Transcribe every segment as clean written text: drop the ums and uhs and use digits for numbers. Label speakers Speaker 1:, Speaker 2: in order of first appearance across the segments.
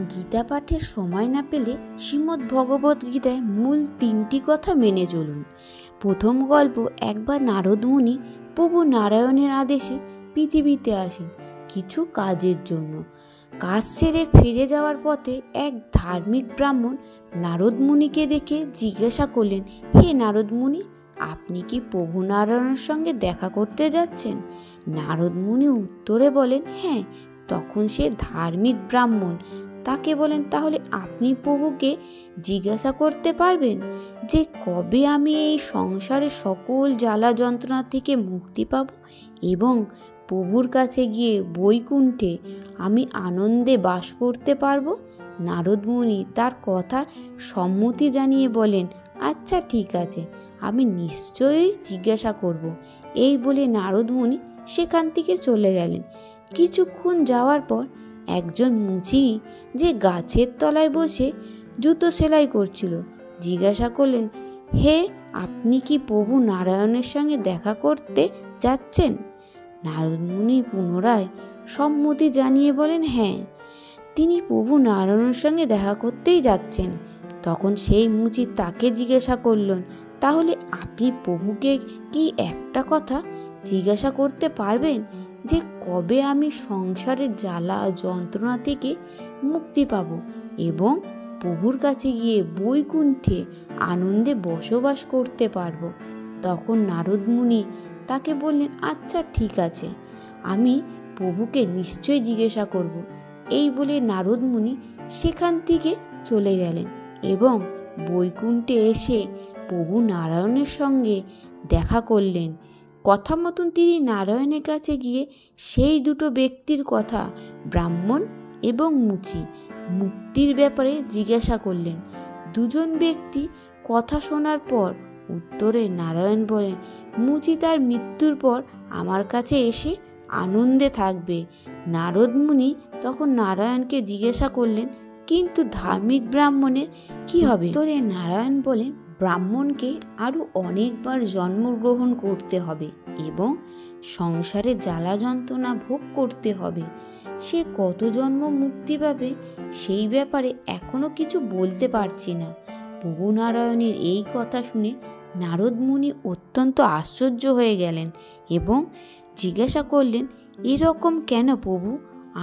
Speaker 1: গীতা পাঠের সময় না পেলে শ্রীমদ্ ভগবদ্ গীতায় মূল 3টি কথা মেনে চলুন। প্রথম গল্প, একবার নারদ মুনি প্রভু নারায়ণের আদেশে পৃথিবীতে আসেন কিছু কাজের জন্য। কাজ সেরে ফিরে যাওয়ার পথে এক ধার্মিক ব্রাহ্মণ নারদ মুনিকে দেখে জিজ্ঞাসা করলেন, হে নারদ মুনি, আপনি কি প্রভু নারায়ণের সঙ্গে দেখা করতে যাচ্ছেন? নারদ মুনি উত্তরে বলেন, হ্যাঁ। তখন সে ধার্মিক ব্রাহ্মণ তাকে বলেন, তাহলে আপনি প্রভুকে জিজ্ঞাসা করতে পারবেন যে কবে আমি এই সংসারের সকল জ্বালা যন্ত্রণা থেকে মুক্তি পাব এবং প্রভুর কাছে গিয়ে বৈকুণ্ঠে আমি আনন্দে বাস করতে পারব? নারদ মুনি তার কথা সম্মতি জানিয়ে বলেন, আচ্ছা ঠিক আছে, আমি নিশ্চয়ই জিজ্ঞাসা করব। এই বলে নারদ মুনি সেখান থেকে চলে গেলেন। কিছুক্ষণ যাওয়ার পর একজন মুচি যে গাছের তলায় বসে জুতো সেলাই করছিল জিজ্ঞাসা করলেন, হে, আপনি কি প্রভু নারায়ণের সঙ্গে দেখা করতে যাচ্ছেন? নারদ মুনি পুনরায় সম্মতি জানিয়ে বলেন, হ্যাঁ, তিনি প্রভু নারায়ণের সঙ্গে দেখা করতেই যাচ্ছেন। তখন সেই মুচি তাকে জিজ্ঞাসা করলেন, তাহলে আপনি প্রভুকে কি একটা কথা জিজ্ঞাসা করতে পারবেন যে কবে আমি সংসারের জ্বালা যন্ত্রণা থেকে মুক্তি পাব এবং প্রভুর কাছে গিয়ে বৈকুণ্ঠে আনন্দে বসবাস করতে পারব? তখন নারদ মুনি তাকে বললেন, আচ্ছা ঠিক আছে, আমি প্রভুকে নিশ্চয়ই জিজ্ঞাসা করব। এই বলে নারদ মুনি সেখান থেকে চলে গেলেন এবং বৈকুণ্ঠে এসে প্রভু নারায়ণের সঙ্গে দেখা করলেন। কথা মতন তিনি নারায়ণের কাছে গিয়ে সেই দুটো ব্যক্তির কথা, ব্রাহ্মণ এবং মুচি, মুক্তির ব্যাপারে জিজ্ঞাসা করলেন। দুজন ব্যক্তি কথা শোনার পর উত্তরে নারায়ণ বলেন, মুচি তার মৃত্যুর পর আমার কাছে এসে আনন্দে থাকবে। নারদ মুনি তখন নারায়ণকে জিজ্ঞাসা করলেন, কিন্তু ধার্মিক ব্রাহ্মণের কি হবে? উত্তরে নারায়ণ বলেন, ব্রাহ্মণকে আরও অনেকবার জন্মগ্রহণ করতে হবে এবং সংসারে জ্বালা যন্ত্রণা ভোগ করতে হবে। সে কত জন্ম মুক্তি পাবে সেই ব্যাপারে এখনো কিছু বলতে পারছি না। প্রভু নারায়ণের এই কথা শুনে নারদ মুনি অত্যন্ত আশ্চর্য হয়ে গেলেন এবং জিজ্ঞাসা করলেন, এরকম কেন প্রভু?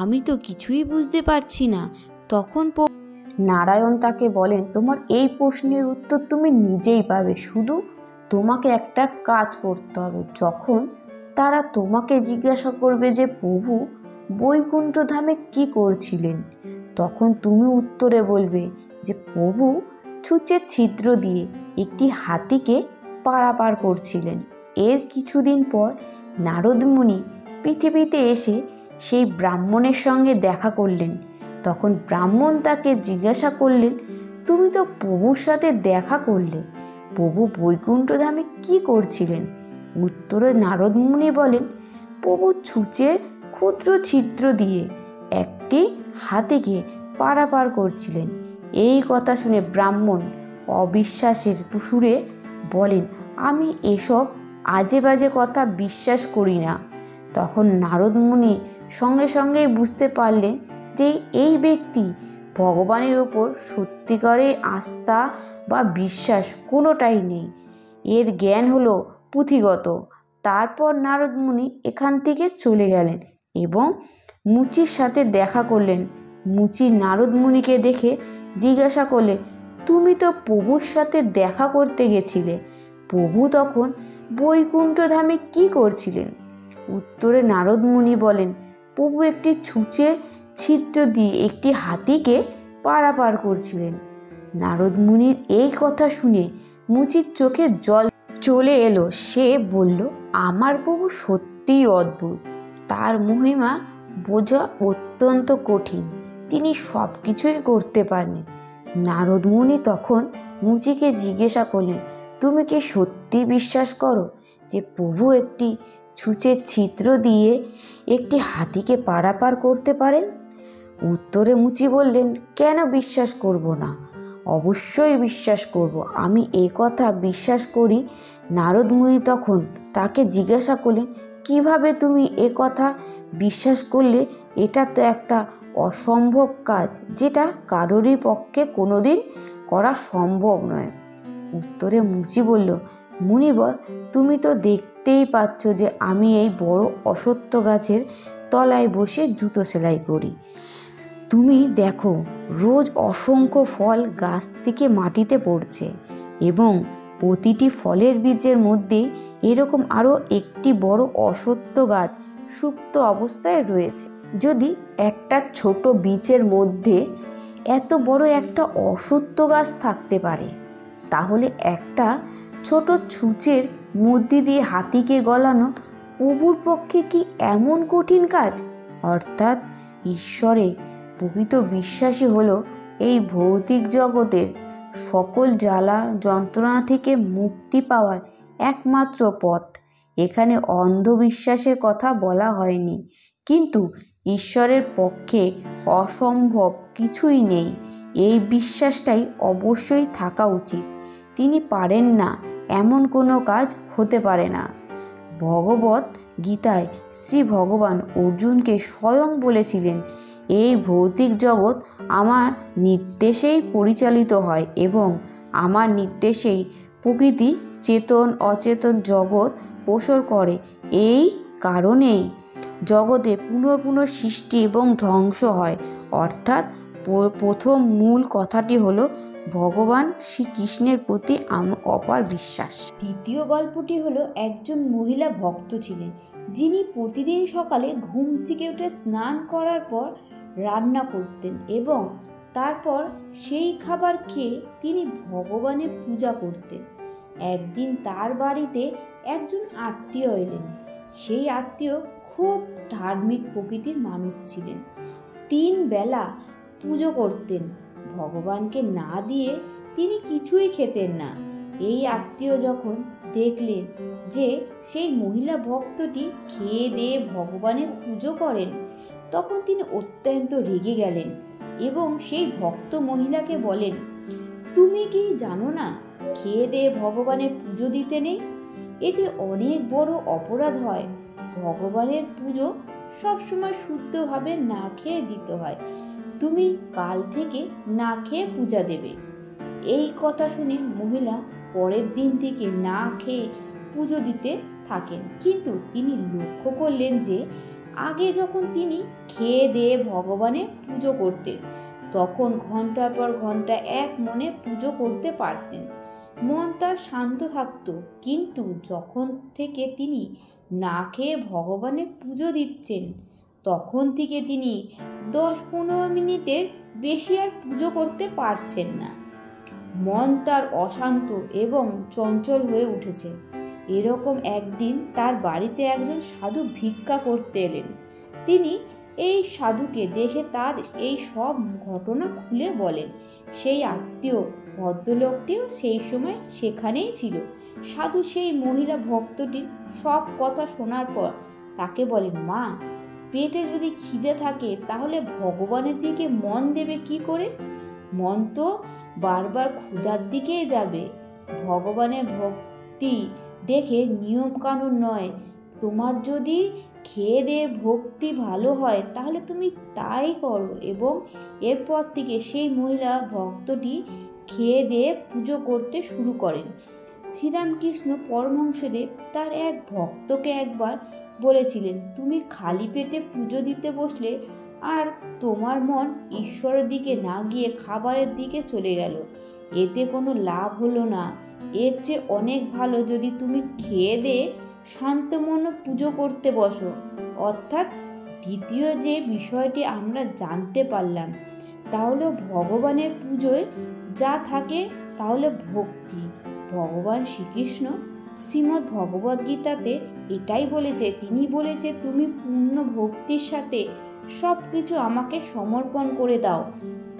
Speaker 1: আমি তো কিছুই বুঝতে পারছি না। তখন নারায়ণ তাকে বলেন, তোমার এই প্রশ্নের উত্তর তুমি নিজেই পাবে, শুধু তোমাকে একটা কাজ করতে হবে। যখন তারা তোমাকে জিজ্ঞাসা করবে যে প্রভু বৈকুণ্ঠ ধামে কি করছিলেন, তখন তুমি উত্তরে বলবে যে প্রভু ছুঁচের ছিদ্র দিয়ে একটি হাতিকে পারাপার করছিলেন। এর কিছুদিন পর নারদ মুনি পৃথিবীতে এসে সেই ব্রাহ্মণের সঙ্গে দেখা করলেন। তখন ব্রাহ্মণ তাকে জিজ্ঞাসা করলেন, তুমি তো প্রভুর সাথে দেখা করলে, প্রভু বৈকুণ্ঠ ধামে কি করছিলেন? উত্তরে নারদ মুনি বলেন, প্রভু ছুঁচের ক্ষুদ্র ছিদ্র দিয়ে একটি হাতিকে পারাপার করছিলেন। এই কথা শুনে ব্রাহ্মণ অবিশ্বাসের সুরে বলেন, আমি এসব আজে বাজে কথা বিশ্বাস করি না। তখন নারদ মুনি সঙ্গে সঙ্গেই বুঝতে পারলেন যে এই ব্যক্তি ভগবানের ওপর সত্যিকারে আস্থা বা বিশ্বাস কোনোটাই নেই, এর জ্ঞান হলো পুঁথিগত। তারপর নারদ মুনি এখান থেকে চলে গেলেন এবং মুচির সাথে দেখা করলেন। মুচি নারদ মুনিকে দেখে জিজ্ঞাসা করলেন, তুমি তো প্রভুর সাথে দেখা করতে গেছিলে, প্রভু তখন বৈকুণ্ঠ ধামে কি করছিলেন? উত্তরে নারদ মুনি বলেন, প্রভু একটি ছুঁচের ছিদ্র দিয়ে একটি হাতিকে পারাপার করছিলেন। নারদ মুনির এই কথা শুনে মুচির চোখে জল চলে এলো। সে বলল, আমার প্রভু সত্যিই অদ্ভুত, তার মহিমা বোঝা অত্যন্ত কঠিন, তিনি সব কিছুই করতে পারেন। নারদ মুনি তখন মুচিকে জিজ্ঞাসা করলেন, তুমি কি সত্যি বিশ্বাস করো যে প্রভু একটি ছুঁচের ছিদ্র দিয়ে একটি হাতিকে পারাপার করতে পারেন? উত্তরে মুচি বললেন, কেন বিশ্বাস করব না? অবশ্যই বিশ্বাস করব, আমি এ কথা বিশ্বাস করি। নারদ মুনি তখন তাকে জিজ্ঞাসা করলেন, কিভাবে তুমি এ কথা বিশ্বাস করলে? এটা তো একটা অসম্ভব কাজ, যেটা কারোরই পক্ষে কোনোদিন করা সম্ভব নয়। উত্তরে মুচি বলল, মুনিবর, তুমি তো দেখতেই পাচ্ছ যে আমি এই বড় অশ্বত্থ গাছের তলায় বসে জুতো সেলাই করি। তুমি দেখো, রোজ অসংখ্য ফল গাছ থেকে মাটিতে পড়ছে এবং প্রতিটি ফলের বীজের মধ্যে এরকম আরও একটি বড় অশ্বত্থ গাছ সুপ্ত অবস্থায় রয়েছে। যদি একটা ছোট বীজের মধ্যে এত বড় একটা অশ্বত্থ গাছ থাকতে পারে, তাহলে একটা ছোট ছুঁচের মধ্যে দিয়ে হাতিকে গলানো প্রভুর পক্ষে কি এমন কঠিন কাজ? অর্থাৎ ঈশ্বরে প্রকৃত বিশ্বাসী হলো এই ভৌতিক জগতের সকল জ্বালা যন্ত্রণা থেকে মুক্তি পাওয়ার একমাত্র পথ। এখানে অন্ধবিশ্বাসের কথা বলা হয়নি, কিন্তু ঈশ্বরের পক্ষে অসম্ভব কিছুই নেই, এই বিশ্বাসটাই অবশ্যই থাকা উচিত। তিনি পারেন না এমন কোনো কাজ হতে পারে না। ভগবত গীতায় শ্রী ভগবান অর্জুনকে স্বয়ং বলেছিলেন, এই ভৌতিক জগৎ আমার নির্দেশেই পরিচালিত হয় এবং আমার নির্দেশেই প্রকৃতি চেতন অচেতন জগৎ প্রসার করে। এই কারণেই জগতে পুনঃ সৃষ্টি এবং ধ্বংস হয়। অর্থাৎ প্রথম মূল কথাটি হলো ভগবান শ্রীকৃষ্ণের প্রতি অপার বিশ্বাস। দ্বিতীয় গল্পটি হলো, একজন মহিলা ভক্ত ছিলেন যিনি প্রতিদিন সকালে ঘুম থেকে উঠে স্নান করার পর রান্না করতেন এবং তারপর সেই খাবার খেয়ে তিনি ভগবানের পূজা করতেন। একদিন তার বাড়িতে একজন আত্মীয় এলেন। সেই আত্মীয় খুব ধার্মিক প্রকৃতির মানুষ ছিলেন। 3 বেলা পুজো করতেন। ভগবানকে না দিয়ে তিনি কিছুই খেতেন না। এই আত্মীয় যখন দেখলেন যে সেই মহিলা ভক্তটি খেয়ে দিয়ে ভগবানের পুজো করেন, তখন তিনি অত্যন্ত রেগে গেলেন এবং সেই ভক্ত মহিলাকে বলেন, তুমি কি জানো না খেয়ে দিয়ে ভগবানের পুজো দিতে নেই? এতে অনেক বড় অপরাধ হয়। ভগবানের পুজো সবসময় শুদ্ধভাবে না খেয়ে দিতে হয়। তুমি কাল থেকে না খেয়ে পূজা দেবে। এই কথা শুনে মহিলা পরের দিন থেকে না খেয়ে পুজো দিতে থাকেন। কিন্তু তিনি লক্ষ্য করলেন যে আগে যখন তিনি খেয়ে দিয়ে ভগবানের পুজো করতেন, তখন ঘন্টার পর ঘন্টা এক মনে পুজো করতে পারতেন, মন তার শান্ত থাকত। কিন্তু যখন থেকে তিনি না খেয়ে ভগবানের পুজো দিচ্ছেন, তখন থেকে তিনি 10-15 মিনিটের বেশি আর পুজো করতে পারছেন না। মন তার অশান্ত এবং চঞ্চল হয়ে উঠেছে। এরকম একদিন তার বাড়িতে একজন সাধু ভিক্ষা করতে এলেন। তিনি এই সাধুকে দেখে তার এই সব ঘটনা খুলে বলেন। সেই আত্মীয় ভদ্রলোকটিও সেই সময় সেখানেই ছিল। সাধু সেই মহিলা ভক্তটির সব কথা শোনার পর তাকে বলেন, মা, পেটে যদি খিদে থাকে তাহলে ভগবানের দিকে মন দেবে কি করে? মন তো বারবার ক্ষুধার দিকেই যাবে। ভগবানের ভক্তি দেখে নিয়ম কানুন নয়। তোমার যদি খেয়ে দিয়ে ভক্তি ভালো হয় তাহলে তুমি তাই করো। এবং এরপর থেকে সেই মহিলা ভক্তটি খেয়ে দিয়ে পুজো করতে শুরু করেন। শ্রীরামকৃষ্ণ পরমহংসদেব তার এক ভক্তকে একবার বলেছিলেন, তুমি খালি পেটে পুজো দিতে বসলে আর তোমার মন ঈশ্বরের দিকে না গিয়ে খাবারের দিকে চলে গেল, এতে কোনো লাভ হলো না। এর চেয়ে অনেক ভালো যদি তুমি খেয়ে দিয়ে শান্ত মনে পুজো করতে বসো। অর্থাৎ দ্বিতীয় যে বিষয়টি আমরা জানতে পারলাম তাহলে ভগবানের পুজোয় যা থাকে তাহলে ভক্তি। ভগবান শ্রীকৃষ্ণ শ্রীমদ্ ভগবদ গীতাতে এটাই বলেছে। তিনি বলেছে, তুমি পূর্ণ ভক্তির সাথে সব কিছু আমাকে সমর্পণ করে দাও,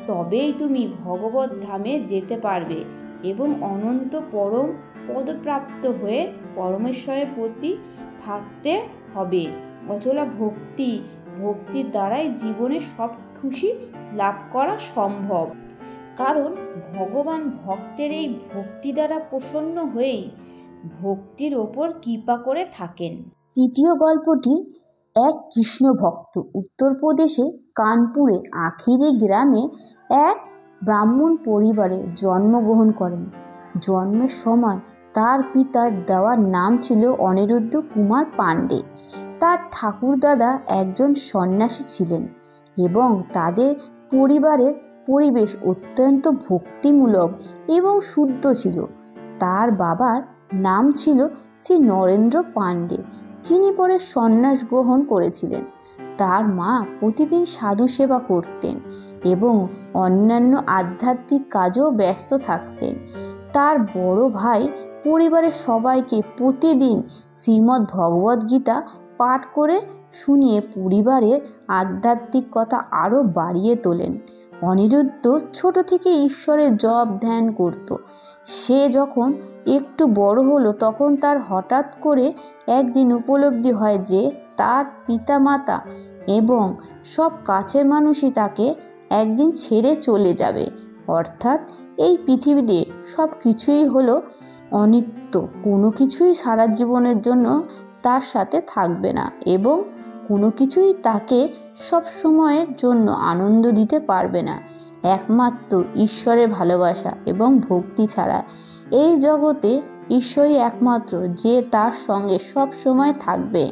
Speaker 1: তবেই তুমি ভগবত ধামে যেতে পারবে এবং অনন্ত পরম পদপ্রাপ্ত হয়ে পরমেশ্বরের প্রতি থাকতে হবে। অচলা ভক্তির দ্বারাই জীবনে সব খুশি লাভ করা সম্ভব। কারণ ভগবান ভক্তের এই ভক্তি দ্বারা প্রসন্ন হয়েই ভক্তির ওপর কৃপা করে থাকেন। তৃতীয় গল্পটি এক কৃষ্ণ ভক্ত উত্তরপ্রদেশে কানপুরে আখিরি গ্রামে এক ব্রাহ্মণ পরিবারে জন্মগ্রহণ করেন। জন্মের সময় তার পিতার দেওয়া নাম ছিল অনিরুদ্ধ কুমার পাণ্ডে। তার ঠাকুরদাদা একজন সন্ন্যাসী ছিলেন এবং তাদের পরিবারের পরিবেশ অত্যন্ত ভক্তিমূলক এবং শুদ্ধ ছিল। তার বাবার নাম ছিল শ্রী নরেন্দ্র পাণ্ডে, যিনি পরে সন্ন্যাস গ্রহণ করেছিলেন। তার মা প্রতিদিন সাধু সেবা করতেন এবং অন্যান্য আধ্যাত্মিক কাজেও ব্যস্ত থাকতেন। তার বড় ভাই পরিবারের সবাইকে প্রতিদিন শ্রীমদ্ ভগবদ্ গীতা পাঠ করে শুনিয়ে পরিবারের আধ্যাত্মিকতা আরও বাড়িয়ে তোলেন। অনিরুদ্ধ ছোট থেকে ঈশ্বরের জপ ধ্যান করত। সে যখন একটু বড় হলো তখন তার হঠাৎ করে একদিন উপলব্ধি হয় যে তার পিতামাতা এবং সব কাছের মানুষই তাকে একদিন ছেড়ে চলে যাবে। অর্থাৎ এই পৃথিবীতে সব কিছুই হলো অনিত্য, কোনো কিছুই সারা জীবনের জন্য তার সাথে থাকবে না এবং কোনো কিছুই তাকে সব সময়ের জন্য আনন্দ দিতে পারবে না। একমাত্র ঈশ্বরের ভালোবাসা এবং ভক্তি ছাড়া এই জগতে ঈশ্বরই একমাত্র যে তার সঙ্গে সব সময় থাকবে।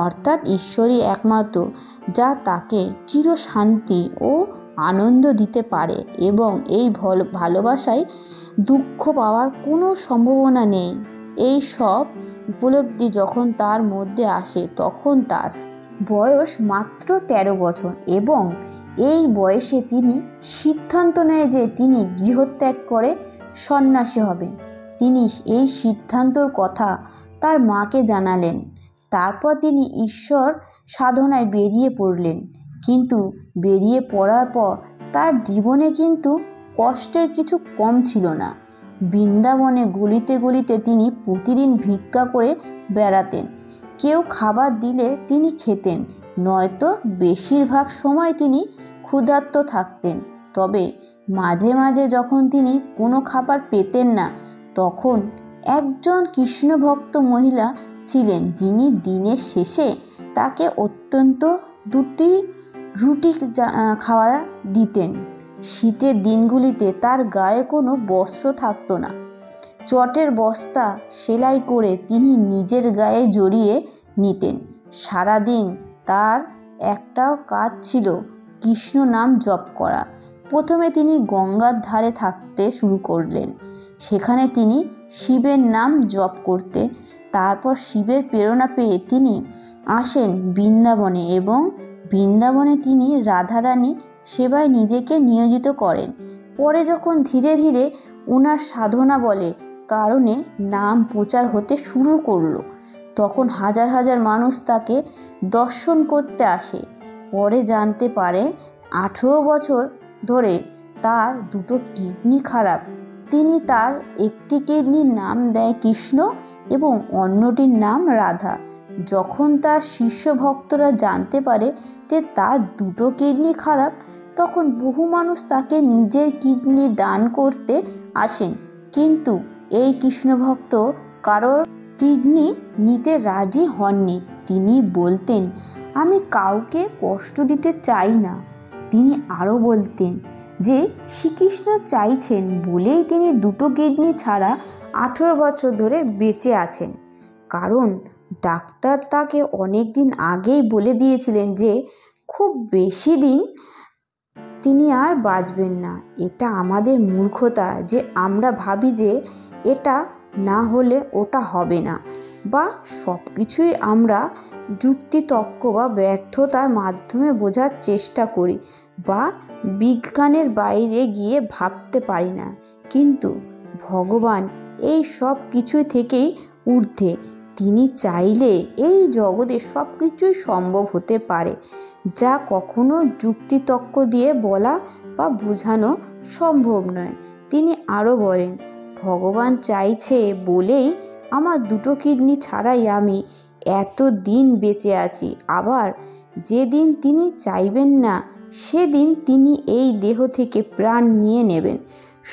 Speaker 1: অর্থাৎ ঈশ্বরই একমাত্র যা তাকে চির শান্তি ও আনন্দ দিতে পারে এবং এই ভালোবাসায় দুঃখ পাওয়ার কোনো সম্ভাবনা নেই। এই সব উপলব্ধি যখন তার মধ্যে আসে তখন তার বয়স মাত্র 13 বছর এবং এই বয়সে তিনি সিদ্ধান্ত নেয় যে তিনি গৃহত্যাগ করে সন্ন্যাসী হবেন। তিনি এই সিদ্ধান্তর কথা তার মাকে জানালেন। তারপর তিনি ঈশ্বর সাধনায় বেরিয়ে পড়লেন। কিন্তু বেরিয়ে পড়ার পর তার জীবনে কিন্তু কষ্টের কিছু কম ছিল না। বৃন্দাবনে গলিতে গলিতে তিনি প্রতিদিন ভিক্ষা করে বেড়াতেন। কেউ খাবার দিলে তিনি খেতেন, নয়তো বেশিরভাগ সময় তিনি ক্ষুধার্ত থাকতেন। তবে মাঝে মাঝে যখন তিনি কোনো খাবার পেতেন না তখন একজন কৃষ্ণভক্ত মহিলা ছিলেন যিনি দিনের শেষে তাকে অত্যন্ত 2টি রুটি খাওয়া দিতেন। শীতের দিনগুলিতে তার গায়ে কোনো বস্ত্র থাকতো না। চটের বস্তা সেলাই করে তিনি নিজের গায়ে জড়িয়ে নিতেন। সারাদিন তার একটাও কাজ ছিল কৃষ্ণ নাম জপ করা। প্রথমে তিনি গঙ্গার ধারে থাকতে শুরু করলেন। সেখানে তিনি শিবের নাম জপ করতে, তারপর শিবের প্রেরণা পেয়ে তিনি আসেন বৃন্দাবনে এবং বৃন্দাবনে তিনি রাধারানী সেবায় নিজেকে নিয়োজিত করেন। পরে যখন ধীরে ধীরে ওনার সাধনা বলে কারণে নাম প্রচার হতে শুরু করলো তখন হাজার হাজার মানুষ তাকে দর্শন করতে আসে। পরে জানতে পারে 18 বছর ধরে তার 2টো কিডনি খারাপ। তিনি তার একটি কিডনির নাম দেয় কৃষ্ণ এবং অন্যটির নাম রাধা। যখন তার শিষ্য ভক্তরা জানতে পারে যে তার 2টো কিডনি খারাপ তখন বহু মানুষ তাকে নিজের কিডনি দান করতে আসেন, কিন্তু এই কৃষ্ণভক্ত কারোর কিডনি নিতে রাজি হননি। তিনি বলতেন, আমি কাউকে কষ্ট দিতে চাই না। তিনি আরও বলতেন যে শ্রীকৃষ্ণ চাইছেন বলেই তিনি 2টো কিডনি ছাড়া 18 বছর ধরে বেঁচে আছেন। কারণ ডাক্তার তাকে অনেক দিন আগেই বলে দিয়েছিলেন যে খুব বেশি দিন তিনি আর বাঁচবেন না। এটা আমাদের মূর্খতা যে আমরা ভাবি যে এটা না হলে ওটা হবে না, বা সব কিছুই আমরা যুক্তিতর্ক বা ব্যর্থতার মাধ্যমে বোঝার চেষ্টা করি বা বিজ্ঞানের বাইরে গিয়ে ভাবতে পারি না। কিন্তু ভগবান এই সব কিছু থেকেই ঊর্ধ্বে। তিনি চাইলে এই জগতে সব কিছুই সম্ভব হতে পারে যা কখনো যুক্তিতর্ক দিয়ে বলা বা বোঝানো সম্ভব নয়। তিনি আরও বলেন, ভগবান চাইছে বলেই আমার 2টো কিডনি ছাড়াই আমি এত দিন বেঁচে আছি। আবার যেদিন তিনি চাইবেন না সেদিন তিনি এই দেহ থেকে প্রাণ নিয়ে নেবেন।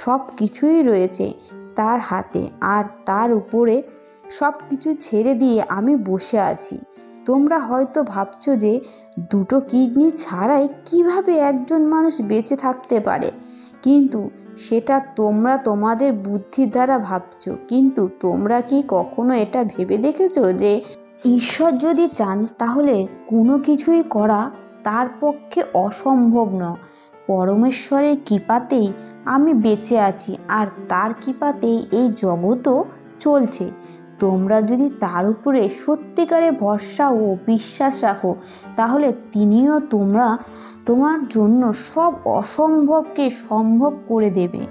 Speaker 1: সব কিছুই রয়েছে তার হাতে, আর তার উপরে সব কিছু ছেড়ে দিয়ে আমি বসে আছি। তোমরা হয়তো ভাবছো যে দুটো কিডনি ছাড়াই কিভাবে একজন মানুষ বেঁচে থাকতে পারে, কিন্তু সেটা তোমরা তোমাদের বুদ্ধির দ্বারা ভাবছো। কিন্তু তোমরা কি কখনো এটা ভেবে দেখেছো যে ঈশ্বর যদি চান তাহলে কোনো কিছুই করা তার পক্ষে অসম্ভব নয়। পরমেশ্বরের কৃপাতেই আমি বেঁচে আছি, আর তার কৃপাতেই এই জগৎও চলছে। তোমরা যদি তার উপরে সত্যিকারে ভরসা ও বিশ্বাস রাখো, তাহলে তিনিও তোমার জন্য সব অসম্ভবকে সম্ভব করে দেবে।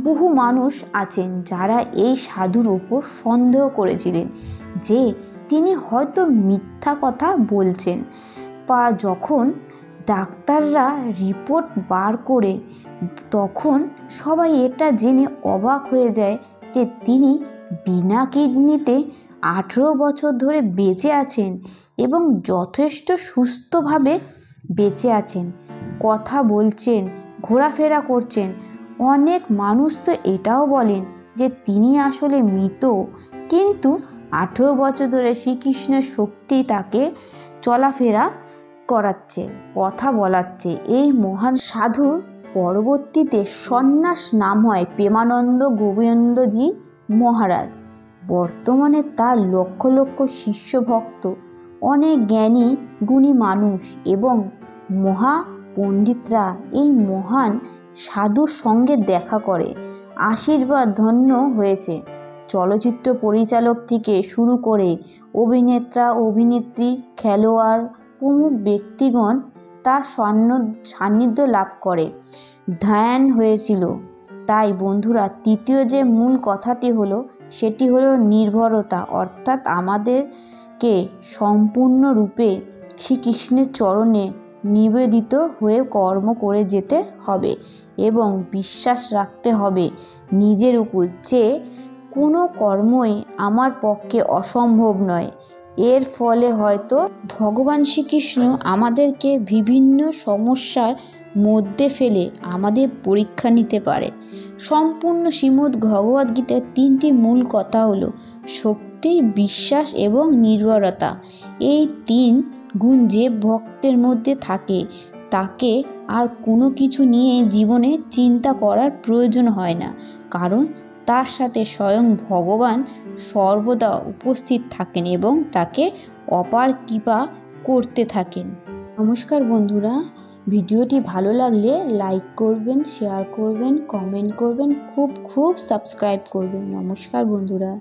Speaker 1: বহু মানুষ আছেন যারা এই সাধুর উপর সন্দেহ করেছিলেন যে তিনি হয়তো মিথ্যা কথা বলছেন, বা যখন ডাক্তাররা রিপোর্ট বার করে তখন সবাই এটা জেনে অবাক হয়ে যায় যে তিনি বিনা কিডনিতে 18 বছর ধরে বেঁচে আছেন এবং যথেষ্ট সুস্থভাবে বেঁচে আছেন, কথা বলছেন, ঘোরাফেরা করছেন। অনেক মানুষ তো এটাও বলেন যে তিনি আসলে মৃত, কিন্তু 18 বছর ধরে শ্রীকৃষ্ণের শক্তি তাকে চলাফেরা করাচ্ছে, কথা বলাচ্ছে। এই মহান সাধুর পরবর্তীতে সন্ন্যাস নাম হয় প্রেমানন্দ গোবিন্দজি মহারাজ। বর্তমানে তার লক্ষ লক্ষ শিষ্য ভক্ত, অনেক জ্ঞানী গুণী মানুষ এবং মহা পণ্ডিতরা এই মহান সাধুর সঙ্গে দেখা করে আশীর্বাদ ধন্য হয়েছে। চলচ্চিত্র পরিচালক থেকে শুরু করে অভিনেতা, অভিনেত্রী, খেলোয়াড় প্রমুখ ব্যক্তিগণ তার সান্নিধ্য লাভ করে ধ্যান হয়েছিল। তাই বন্ধুরা, তৃতীয় যে মূল কথাটি হলো সেটি হলো নির্ভরতা, অর্থাৎ আমাদেরকে সম্পূর্ণরূপে শ্রীকৃষ্ণের চরণে নিবেদিত হয়ে কর্ম করে যেতে হবে এবং বিশ্বাস রাখতে হবে নিজের উপর যে কোনো কর্মই আমার পক্ষে অসম্ভব নয়। এর ফলে হয়তো ভগবান শ্রীকৃষ্ণ আমাদেরকে বিভিন্ন সমস্যার মধ্যে ফেলে আমাদের পরীক্ষা নিতে পারে। সম্পূর্ণ শ্রীমদ্ ভগবদ্গীতার 3টি মূল কথা হলো শক্তি, বিশ্বাস এবং নির্ভরতা। এই 3 গুণ যে ভক্তের মধ্যে থাকে তাকে আর কোনো কিছু নিয়ে জীবনে চিন্তা করার প্রয়োজন হয় না, কারণ তার সাথে স্বয়ং ভগবান সর্বদা উপস্থিত থাকেন এবং তাকে অপার কৃপা করতে থাকেন। নমস্কার বন্ধুরা, ভিডিওটি ভালো লাগলে লাইক করবেন, শেয়ার করবেন, কমেন্ট করবেন, খুব সাবস্ক্রাইব করবেন। নমস্কার বন্ধুরা।